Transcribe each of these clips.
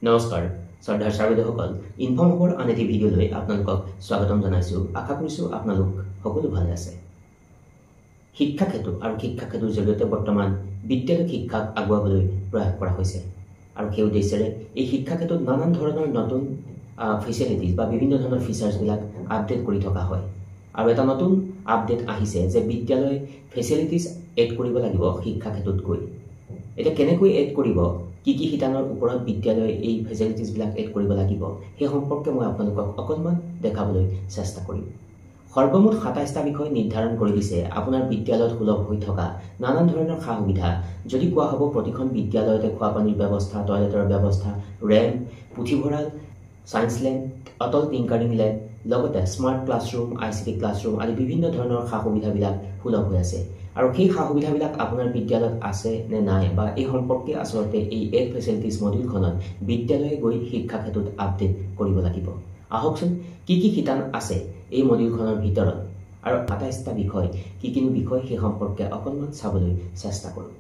নমস্কাৰ শ্ৰদ্ধাৰ ছাত্ৰসকল ইনফৰ্মৰ আন এটি ভিডিঅ'লৈ আপোনালোকক স্বাগতম জনাইছোঁ। আশা কৰিছোঁ আপোনালোক সকলো ভালে আছে। শিক্ষা ক্ষেত্ৰ আৰু শিক্ষা ক্ষেত্ৰৰ জৰিয়তে বৰ্তমান বিদ্যালয় শিক্ষাক আগুৱাবলৈ প্ৰয়াস কৰা হৈছে আৰু সেই উদ্দেশ্যেৰে এই শিক্ষা ক্ষেত্ৰত নানান ধৰণৰ নতুন ফেচিলিটিজ বা বিভিন্ন ধৰণৰ ফিচাৰ্ছবিলাক আপডেট কৰি থকা হয় আৰু এটা নতুন আপডেট আহিছে যে বিদ্যালয় ফেচিলিটিজ এড কৰিব লাগিব শিক্ষা ক্ষেত্ৰত গৈ। এটা কেনেকৈ এড কৰিব, কি কি শিতানৰ ওপৰত বিদ্যালয়ে এই ফেচিলিটিজবিলাক এড কৰিব লাগিব সেই সম্পৰ্কে মই আপোনালোকক অকণমান দেখাবলৈ চেষ্টা কৰিম। সৰ্বমুঠ ২৭টা বিষয় নিৰ্ধাৰণ কৰি দিছে আপোনাৰ বিদ্যালয়ত সুলভ হৈ থকা নানান ধৰণৰ সা সুবিধা। যদি কোৱা হ'ব প্ৰতিখন বিদ্যালয়তে খোৱা পানীৰ ব্যৱস্থা, টয়লেটৰ ব্যৱস্থা, ৰেম্প, পুথিভঁৰাল, ছায়েন্স লেব, অটল টিংকাৰিং লেব, লগতে স্মাৰ্ট ক্লাছৰুম, ICT ক্লাছৰুম আদি বিভিন্ন ধৰণৰ সা সুবিধাবিলাক সুলভ হৈ আছে। আৰু সেই সা সুবিধাবিলাক আপোনাৰ বিদ্যালয়ত আছে নে নাই বা এই সম্পৰ্কে আচলতে এই এড ফেচিলিটিজ মডিউলখনত বিদ্যালয়ে গৈ শিক্ষা ক্ষেত্ৰত আপডেট কৰিব লাগিব। আহকচোন কি কি শিতান আছে এই মডিউলখনৰ ভিতৰত আৰু ২৭টা বিষয় কি কিনো বিষয় সেই সম্পৰ্কে অকণমান চাবলৈ চেষ্টা কৰোঁ।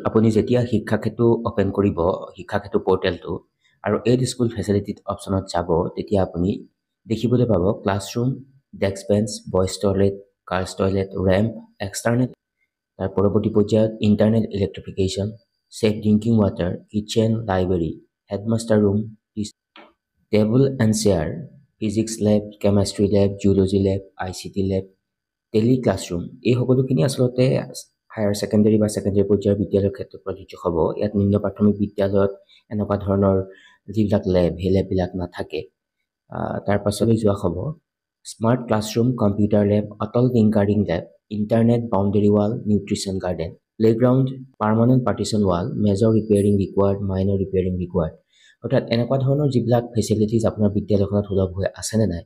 আপুনি যেতিয়া শিক্ষা ক্ষেত্ৰ অপেন কৰিব, শিক্ষা ক্ষেত্ৰ পৰ্টেলটো আৰু এড স্কুল ফেচিলিটিজ অপশ্যনত যাব, তেতিয়া আপুনি দেখিবলৈ পাব classroom, desk bench, boys toilet, girls toilet, ramp, external, তাৰ পৰৱৰ্তী পৰ্যায়ত internet electrification, safe drinking water, kitchen, library, headmaster room, table and chair, physics lab, chemistry lab, geology lab, ICT lab, tele classroom, এই সকলোখিনি আচলতে higher secondary বা secondary পৰ্যায়ৰ বিদ্যালয়ৰ ক্ষেত্ৰত প্ৰযোজ্য হ'ব। ইয়াত নিম্ন প্ৰাথমিক বিদ্যালয়ত এনেকুৱা ধৰণৰ যিবিলাক লেব সেই লেববিলাক নাথাকে। তাৰ পাছলৈ যোৱা হ'ব smart classroom, computer lab, Atal tinkering lab, internet boundary wall, nutrition garden, playground, permanent partition wall, major repairing required, minor repairing required. অৰ্থাৎ এনেকুৱা ধৰণৰ যিবিলাক ফেচিলিটিজ আপোনাৰ বিদ্যালয়খনত সুলভ হৈ আছেনে নাই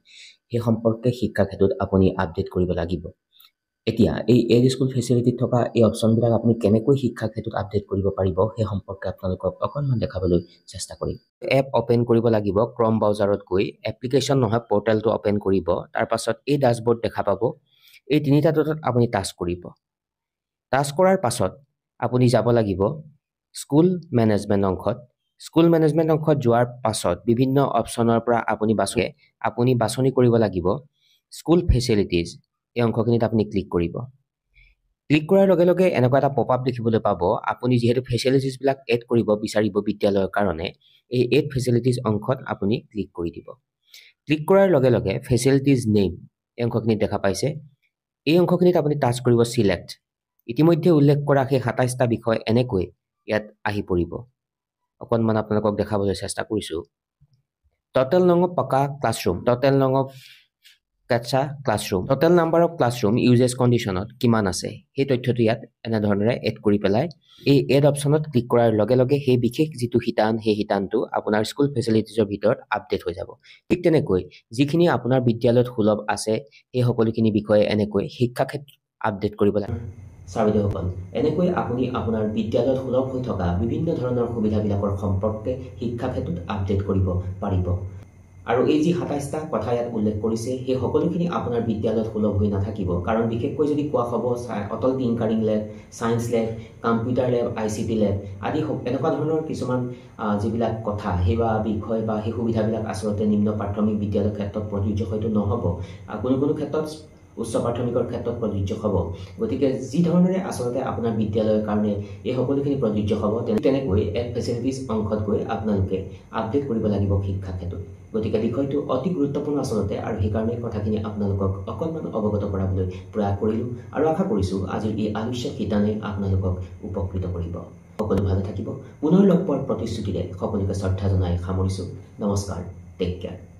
সেই সম্পৰ্কে শিক্ষা ক্ষেত্ৰত আপুনি আপডেট কৰিব লাগিব। এতিয়া এই এড স্কুল ফেচিলিটিত থকা এই অপশ্যনবিলাক আপুনি কেনেকৈ শিক্ষা ক্ষেত্ৰত আপডেট কৰিব পাৰিব সেই সম্পৰ্কে আপোনালোকক অকণমান দেখাবলৈ চেষ্টা কৰিম। এপ অপেন কৰিব লাগিব। ক্ৰম ব্ৰাউজাৰত গৈ এপ্লিকেশ্যন নহয় পৰ্টেলটো অপেন কৰিব। তাৰ পাছত এই ডাছবৰ্ড দেখা পাব। এই তিনিটা ডটত আপুনি টাচ কৰিব। টাচ কৰাৰ পাছত আপুনি যাব লাগিব স্কুল মেনেজমেণ্ট অংশত। স্কুল মেনেজমেণ্ট অংশত যোৱাৰ পাছত বিভিন্ন অপশ্যনৰ পৰা আপুনি বাছনি কৰিব লাগিব স্কুল ফেচিলিটিজ। এই অংশখিনিত আপুনি ক্লিক কৰিব। ক্লিক কৰাৰ লগে লগে এনেকুৱা এটা পপ আপ দেখিবলৈ পাব। আপুনি যিহেতু ফেচিলিটিজবিলাক এড কৰিব বিচাৰিব বিদ্যালয়ৰ কাৰণে, এই এড ফেচিলিটিজ অংশত আপুনি ক্লিক কৰি দিব। ক্লিক কৰাৰ লগে লগে ফেচিলিটিজ নেম এই অংশখিনিত দেখা পাইছে। এই অংশখিনিত আপুনি টাচ কৰিব চিলেক্ট। ইতিমধ্যে উল্লেখ কৰা সেই ২৭টা বিষয় এনেকৈ ইয়াত আহি পৰিব। অকণমান আপোনালোকক দেখাবলৈ চেষ্টা কৰিছোঁ। টোটেল নং অফ পাকা ক্লাছৰুম, টোটেল নং অফ কাচ্চা classroom, total number of classroom uses কণ্ডিশ্যনত কিমান আছে সেই তথ্যটো ইয়াত এনেধৰণেৰে এড কৰি পেলাই এই এড অপশ্যনত ক্লিক কৰাৰ লগে লগে সেই বিশেষ যিটো শিতান সেই শিতানটো আপোনাৰ স্কুল ফেচিলিটিজৰ ভিতৰত আপডেট হৈ যাব। ঠিক তেনেকৈ যিখিনি আপোনাৰ বিদ্যালয়ত সুলভ আছে সেই সকলোখিনি বিষয়ে এনেকৈ শিক্ষা ক্ষেত্ৰত আপডেট কৰিব লাগে। ছাত্ৰসকল, এনেকৈ আপুনি আপোনাৰ বিদ্যালয়ত সুলভ হৈ থকা বিভিন্ন ধৰণৰ সুবিধাবিলাকৰ সম্পৰ্কে শিক্ষা ক্ষেত্ৰত আপডেট কৰিব পাৰিব। আৰু এই যি ২৭টা কথা ইয়াত উল্লেখ কৰিছে সেই সকলোখিনি আপোনাৰ বিদ্যালয়ত সুলভ হৈ নাথাকিব। কাৰণ বিশেষকৈ যদি কোৱা হ'ব অটল টিংকাৰিং লেব, ছায়েন্স লেব, কম্পিউটাৰ লেব, ICT লেব আদি এনেকুৱা ধৰণৰ কিছুমান যিবিলাক কথা সেই বিষয় বা সেই সুবিধাবিলাক আচলতে নিম্ন প্ৰাথমিক বিদ্যালয়ৰ ক্ষেত্ৰত প্ৰযোজ্য হয়তো নহ'ব, কোনো কোনো ক্ষেত্ৰত উচ্চ প্ৰাথমিকৰ ক্ষেত্ৰত প্ৰযোজ্য হ'ব। গতিকে যি ধৰণেৰে আচলতে আপোনাৰ বিদ্যালয়ৰ কাৰণে এই সকলোখিনি প্ৰযোজ্য হ'ব, তেনেকৈ এড ফেচিলিটিজ অংশত গৈ আপোনালোকে আপডেট কৰিব লাগিব শিক্ষা ক্ষেত্ৰত। গতিকে বিষয়টো অতি গুৰুত্বপূৰ্ণ আচলতে, আৰু সেইকাৰণে কথাখিনি আপোনালোকক অকণমান অৱগত কৰাবলৈ প্ৰয়াস কৰিলোঁ আৰু আশা কৰিছোঁ আজিৰ এই আলোচ্য শিতানে আপোনালোকক উপকৃত কৰিব। সকলো ভালে থাকিব। পুনৰ লগ পোৱাৰ প্ৰতিশ্ৰুতিৰে সকলোকে শ্ৰদ্ধা জনাই সামৰিছোঁ। নমস্কাৰ, টেক কেয়াৰ।